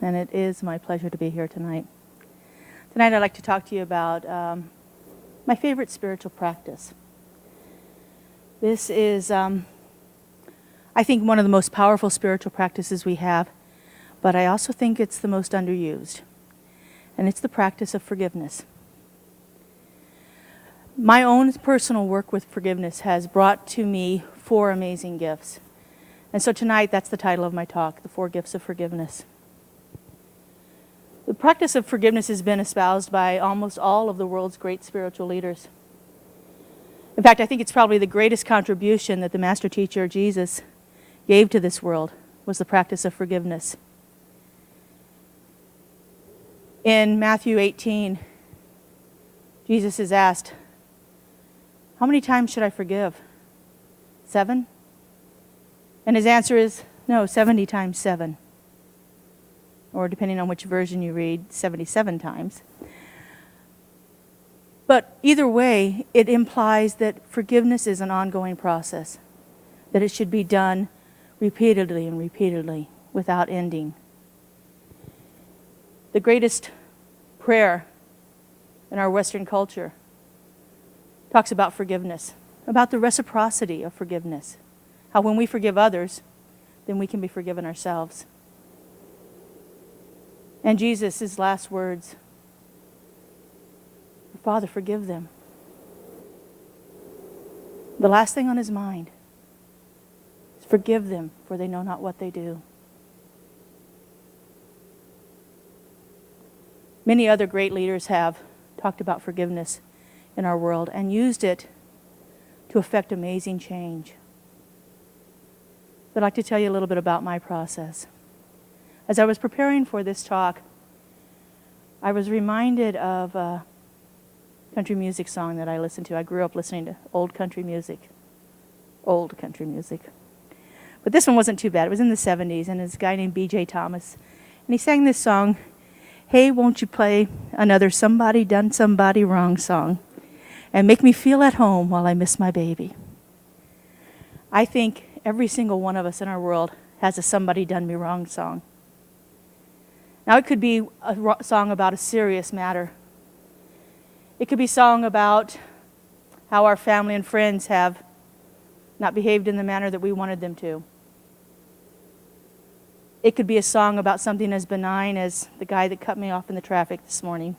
and it is my pleasure to be here tonight. Tonight I'd like to talk to you about my favorite spiritual practice. This is, I think, one of the most powerful spiritual practices we have, but I also think it's the most underused, and it's the practice of forgiveness. My own personal work with forgiveness has brought to me 4 amazing gifts. And so tonight, that's the title of my talk, The 4 Gifts of Forgiveness. The practice of forgiveness has been espoused by almost all of the world's great spiritual leaders. In fact, I think it's probably the greatest contribution that the master teacher, Jesus, gave to this world was the practice of forgiveness. In Matthew 18, Jesus is asked, "How many times should I forgive? 7?" And his answer is, no, 70 times 7. Or depending on which version you read, 77 times. But either way, it implies that forgiveness is an ongoing process, that it should be done repeatedly and repeatedly without ending. The greatest prayer in our Western culture talks about forgiveness, about the reciprocity of forgiveness. How when we forgive others, then we can be forgiven ourselves. And Jesus' last words, "Father, forgive them." The last thing on his mind is forgive them, for they know not what they do. Many other great leaders have talked about forgiveness in our world and used it to effect amazing change. I'd like to tell you a little bit about my process. As I was preparing for this talk, I was reminded of a country music song that I listened to. I grew up listening to old country music. But this one wasn't too bad. It was in the 70s, and it's a guy named B.J. Thomas. And he sang this song, "Hey, won't you play another somebody done somebody wrong song and make me feel at home while I miss my baby." I think every single one of us in our world has a somebody done me wrong song. Now, it could be a song about a serious matter. It could be a song about how our family and friends have not behaved in the manner that we wanted them to. It could be a song about something as benign as the guy that cut me off in the traffic this morning.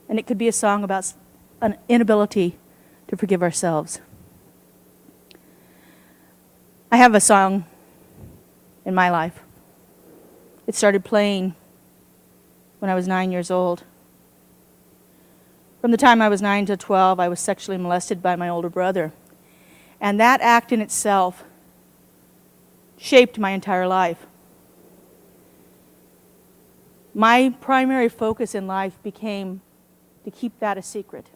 And it could be a song about an inability to forgive ourselves. I have a song in my life. It started playing when I was 9 years old. From the time I was 9 to 12, I was sexually molested by my older brother. And that act in itself shaped my entire life. My primary focus in life became to keep that a secret.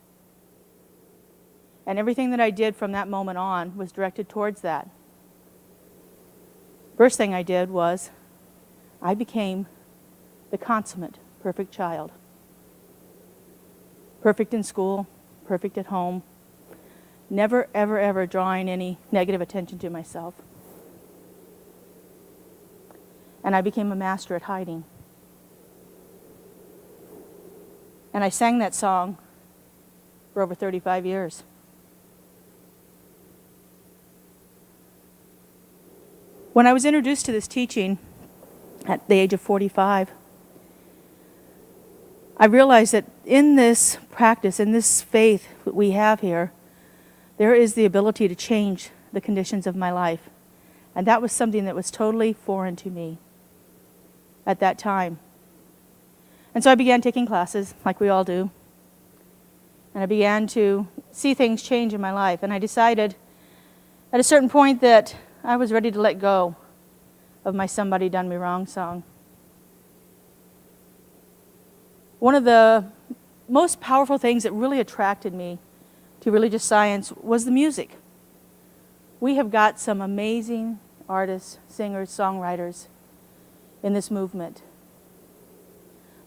And everything that I did from that moment on was directed towards that. First thing I did was I became the consummate perfect child. Perfect in school, perfect at home, never, ever, ever drawing any negative attention to myself. And I became a master at hiding. And I sang that song for over 35 years. When I was introduced to this teaching at the age of 45, I realized that in this practice, in this faith that we have here, there is the ability to change the conditions of my life. And that was something that was totally foreign to me at that time. And so I began taking classes, like we all do. And I began to see things change in my life. And I decided at a certain point that I was ready to let go of my "Somebody Done Me Wrong" song. One of the most powerful things that really attracted me to religious science was the music. We have got some amazing artists, singers, songwriters in this movement.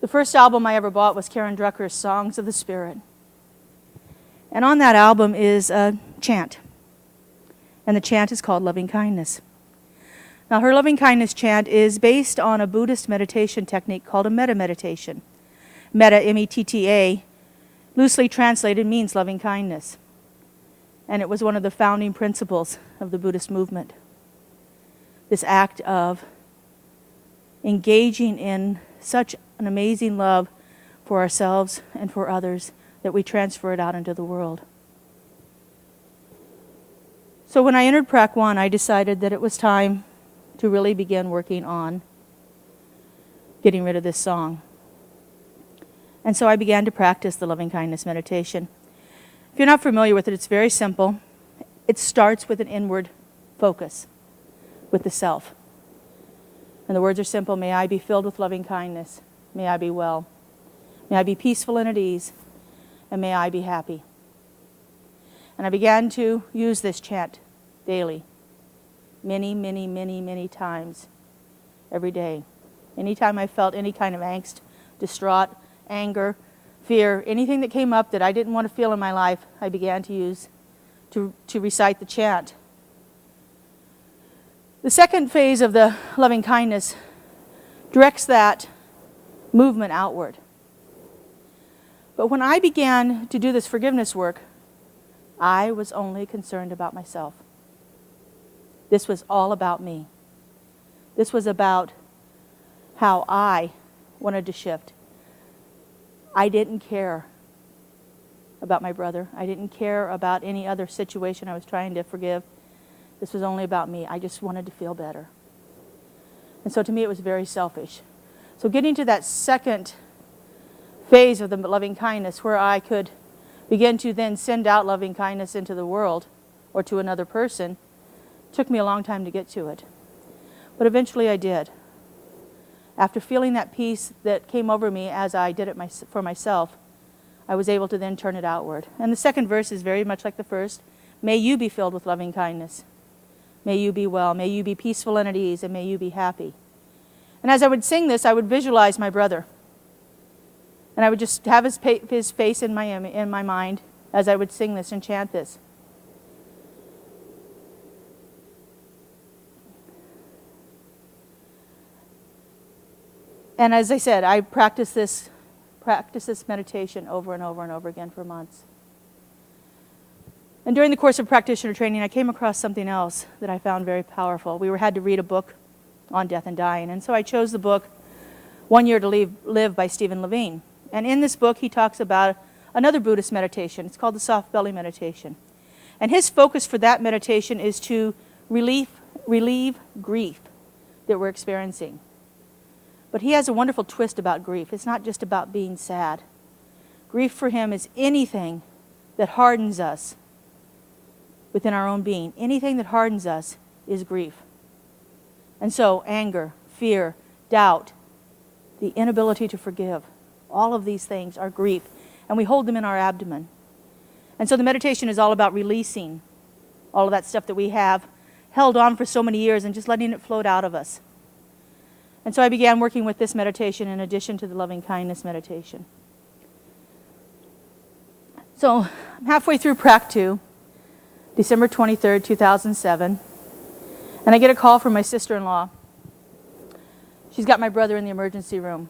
The first album I ever bought was Karen Drucker's Songs of the Spirit. And on that album is a chant. And the chant is called Loving Kindness. Now, her loving kindness chant is based on a Buddhist meditation technique called a metta meditation. Metta, M-E-T-T-A, loosely translated means loving kindness. And it was one of the founding principles of the Buddhist movement. This act of engaging in such an amazing love for ourselves and for others that we transfer it out into the world. So when I entered Prac 1, I decided that it was time to really begin working on getting rid of this song. And so I began to practice the loving kindness meditation. If you're not familiar with it, it's very simple. It starts with an inward focus, with the self. And the words are simple. May I be filled with loving kindness. May I be well. May I be peaceful and at ease. And may I be happy. And I began to use this chant daily. Many, many, many, many times every day. Anytime I felt any kind of angst, distraught, anger, fear, anything that came up that I didn't want to feel in my life, I began to recite the chant. The second phase of the loving kindness directs that movement outward. But when I began to do this forgiveness work, I was only concerned about myself. This was all about me. This was about how I wanted to shift. I didn't care about my brother. I didn't care about any other situation I was trying to forgive. This was only about me. I just wanted to feel better. And so to me it was very selfish. So getting to that second phase of the loving kindness where I could begin to then send out loving kindness into the world or to another person took me a long time to get to it. But eventually I did. After feeling that peace that came over me as I did it for myself, I was able to then turn it outward. And the second verse is very much like the first. May you be filled with loving kindness. May you be well. May you be peaceful and at ease. And may you be happy. And as I would sing this, I would visualize my brother. And I would just have his face in my mind as I would sing this and chant this. And as I said, I practiced this meditation over and over and over again for months. And during the course of practitioner training, I came across something else that I found very powerful. We had to read a book on death and dying. And so I chose the book 1 Year to Live by Stephen Levine. And in this book, he talks about another Buddhist meditation. It's called the soft belly meditation. And his focus for that meditation is to relieve grief that we're experiencing. But he has a wonderful twist about grief. It's not just about being sad. Grief for him is anything that hardens us within our own being. Anything that hardens us is grief. And so anger, fear, doubt, the inability to forgive, all of these things are grief. And we hold them in our abdomen. And so the meditation is all about releasing all of that stuff that we have held on for so many years and just letting it float out of us. And so I began working with this meditation in addition to the loving kindness meditation. So I'm halfway through Prac 2, December 23rd, 2007, and I get a call from my sister-in-law. She's got my brother in the emergency room.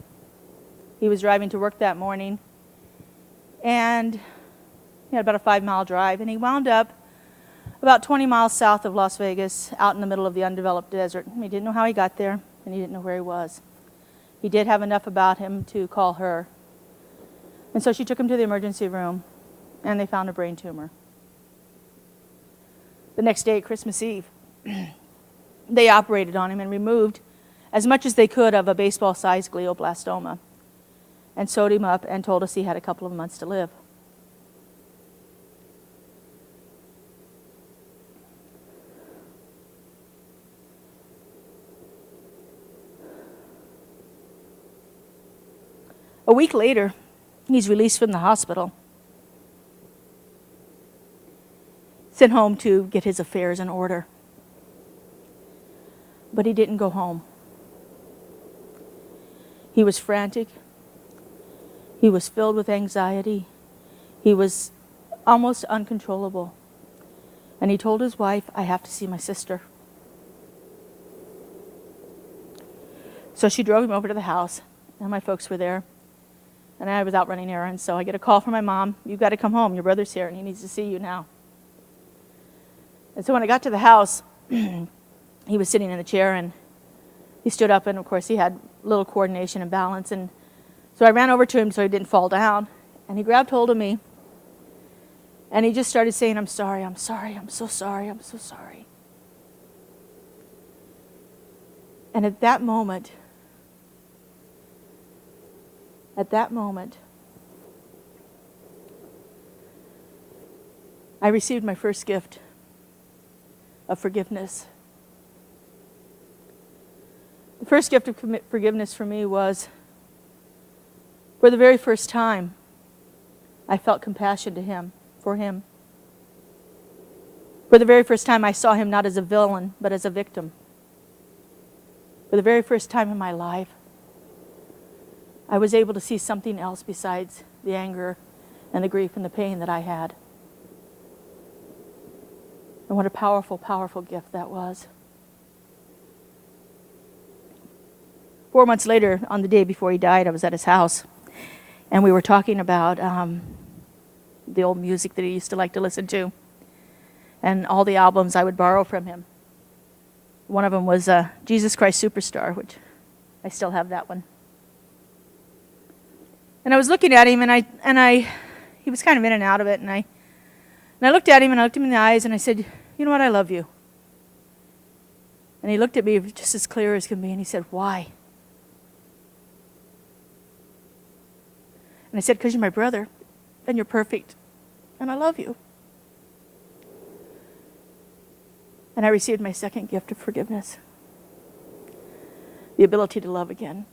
He was driving to work that morning, and he had about a 5-mile drive, and he wound up about 20 miles south of Las Vegas, out in the middle of the undeveloped desert. He didn't know how he got there, and he didn't know where he was. He did have enough about him to call her. And so she took him to the emergency room, and they found a brain tumor. The next day, Christmas Eve, they operated on him and removed as much as they could of a baseball-sized glioblastoma and sewed him up and told us he had a couple of months to live. A week later, he's released from the hospital, sent home to get his affairs in order. But he didn't go home. He was frantic. He was filled with anxiety. He was almost uncontrollable. And he told his wife, "I have to see my sister." So she drove him over to the house, and my folks were there. And I was out running errands, so I get a call from my mom. "You've got to come home. Your brother's here, and he needs to see you now." And so when I got to the house, he was sitting in a chair, and he stood up, and of course he had little coordination and balance. And so I ran over to him so he didn't fall down, and he grabbed hold of me, and he just started saying, "I'm sorry, I'm sorry, I'm so sorry, I'm so sorry." And at that moment, I received my first gift of forgiveness. The first gift of forgiveness for me was, for the very first time, I felt compassion for him. For the very first time, I saw him not as a villain, but as a victim. For the very first time in my life, I was able to see something else besides the anger and the grief and the pain that I had. And what a powerful, powerful gift that was. 4 months later, on the day before he died, I was at his house, and we were talking about the old music that he used to like to listen to, and all the albums I would borrow from him. One of them was Jesus Christ Superstar, which I still have that one. And I was looking at him, and he was kind of in and out of it, and I looked at him, and I looked him in the eyes, and I said, "You know what, I love you." And he looked at me just as clear as can be, and he said, "Why?" And I said, "Because you're my brother, and you're perfect, and I love you." And I received my second gift of forgiveness, the ability to love again.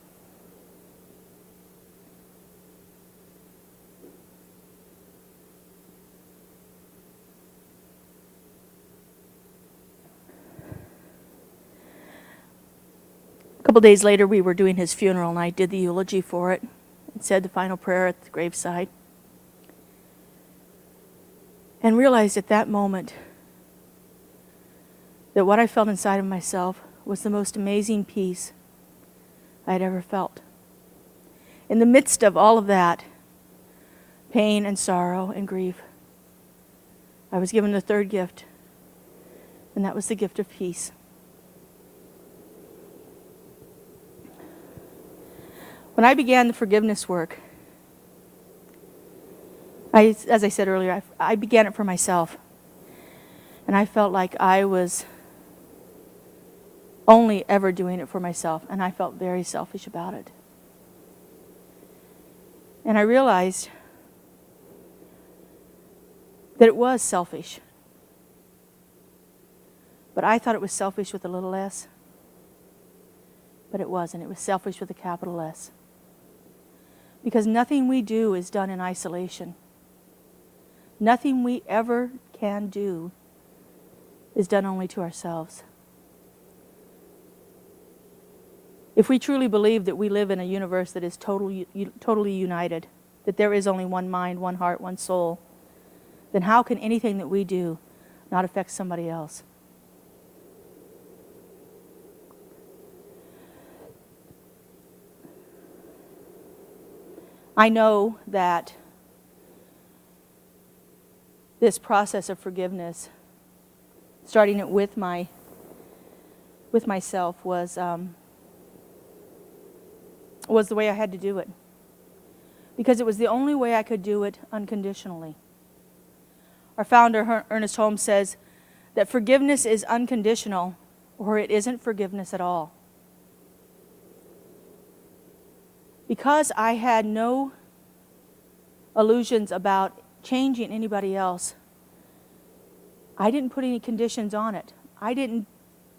A couple days later, we were doing his funeral, and I did the eulogy for it and said the final prayer at the graveside. And realized at that moment that what I felt inside of myself was the most amazing peace I had ever felt. In the midst of all of that pain and sorrow and grief, I was given the third gift, and that was the gift of peace. When I began the forgiveness work, as I said earlier, I began it for myself. And I felt like I was only ever doing it for myself, and I felt very selfish about it. And I realized that it was selfish. But I thought it was selfish with a little s. But it wasn't. It was selfish with a capital S. Because nothing we do is done in isolation. Nothing we ever can do is done only to ourselves. If we truly believe that we live in a universe that is totally united, that there is only one mind, one heart, one soul, then how can anything that we do not affect somebody else? I know that this process of forgiveness, starting it with myself, was the way I had to do it, because it was the only way I could do it unconditionally. Our founder, Ernest Holmes, says that forgiveness is unconditional, or it isn't forgiveness at all. Because I had no illusions about changing anybody else, I didn't put any conditions on it. I didn't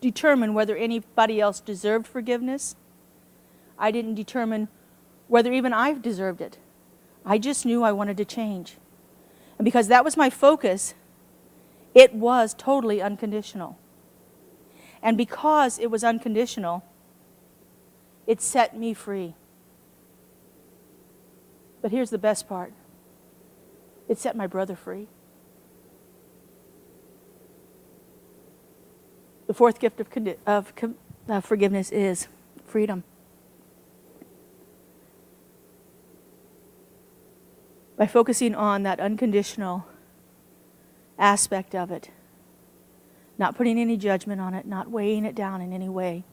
determine whether anybody else deserved forgiveness. I didn't determine whether even I deserved it. I just knew I wanted to change. And because that was my focus, it was totally unconditional. And because it was unconditional, it set me free. But here's the best part. It set my brother free. The fourth gift of forgiveness is freedom. by focusing on that unconditional aspect of it, not putting any judgment on it, not weighing it down in any way,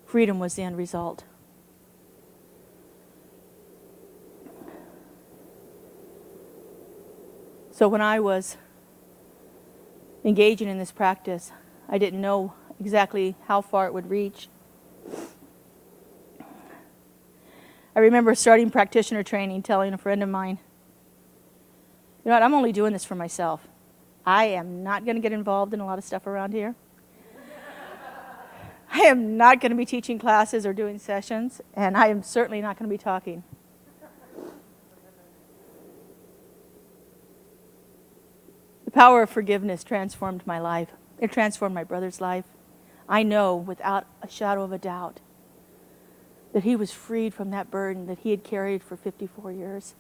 freedom was the end result. So when I was engaging in this practice, I didn't know exactly how far it would reach. I remember starting practitioner training, telling a friend of mine, you know what, I'm only doing this for myself. I am not going to get involved in a lot of stuff around here. I am not going to be teaching classes or doing sessions, and I am certainly not going to be talking. The power of forgiveness transformed my life. It transformed my brother's life. I know without a shadow of a doubt that he was freed from that burden that he had carried for 54 years.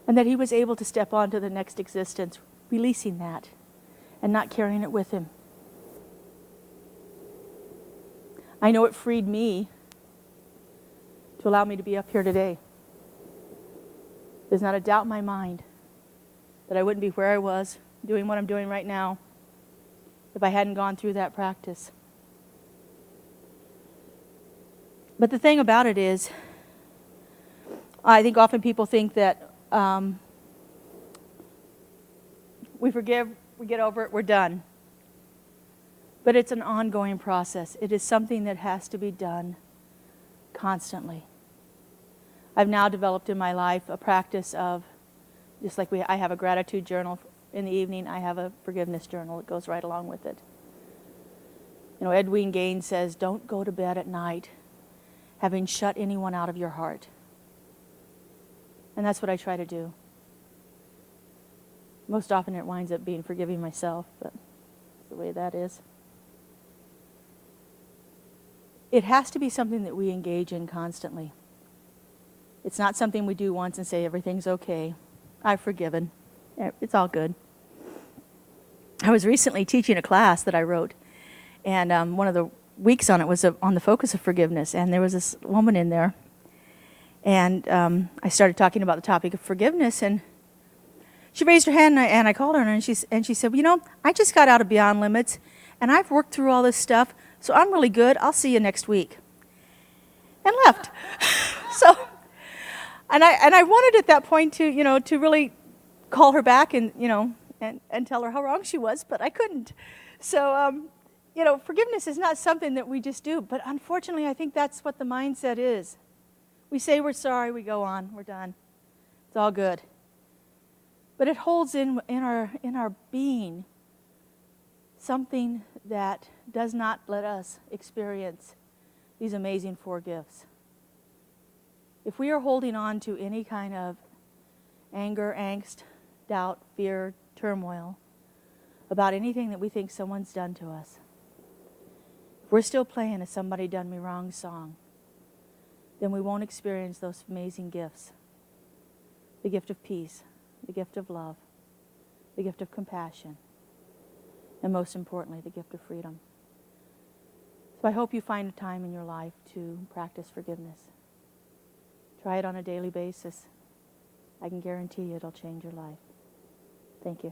And that he was able to step on to the next existence, releasing that and not carrying it with him. I know it freed me to allow me to be up here today. There's not a doubt in my mind that I wouldn't be where I was, doing what I'm doing right now, if I hadn't gone through that practice. But the thing about it is, I think often people think that we forgive, we get over it, we're done. But it's an ongoing process. It is something that has to be done constantly. I've now developed in my life a practice of, just like I have a gratitude journal in the evening, I have a forgiveness journal that goes right along with it. You know, Edwin Gaines says, don't go to bed at night having shut anyone out of your heart. And that's what I try to do. Most often it winds up being forgiving myself, but that's the way that is. It has to be something that we engage in constantly. It's not something we do once and say everything's okay. I've forgiven. It's all good. I was recently teaching a class that I wrote, and one of the weeks on it was on the focus of forgiveness, and there was this woman in there, and I started talking about the topic of forgiveness, and she raised her hand, and I called her, and she said, well, you know, I just got out of Beyond Limits, and I've worked through all this stuff, so I'm really good. I'll see you next week. And left. And I wanted at that point to really call her back and tell her how wrong she was, but I couldn't. So, forgiveness is not something that we just do, but unfortunately I think that's what the mindset is. We say we're sorry, we go on, we're done. It's all good. But it holds in our being something that does not let us experience these amazing 4 gifts. If we are holding on to any kind of anger, angst, doubt, fear, turmoil about anything that we think someone's done to us, if we're still playing a somebody done me wrong song, then we won't experience those amazing gifts. The gift of peace, the gift of love, the gift of compassion, and most importantly, the gift of freedom. So I hope you find a time in your life to practice forgiveness. Try it on a daily basis. I can guarantee you it'll change your life. Thank you.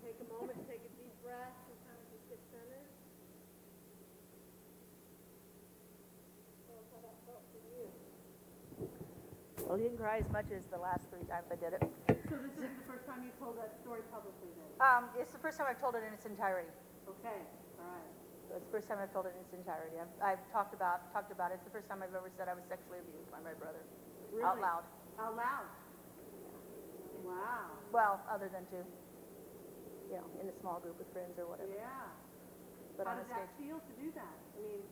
Take a moment, take a deep breath, and kind of just get centered. Tell us how that felt for you. Well, you didn't cry as much as the last 3 times I did it. So this is the first time you told that story publicly then? It's the first time I've told it in its entirety. Okay, all right. So it's the first time I've told it in its entirety. I've talked about it. It's the first time I've ever said I was sexually abused by my brother. Really? Out loud. Out loud? Wow. Well, other than in a small group with friends or whatever. Yeah. But How on did a that stage. feel to do that? I mean,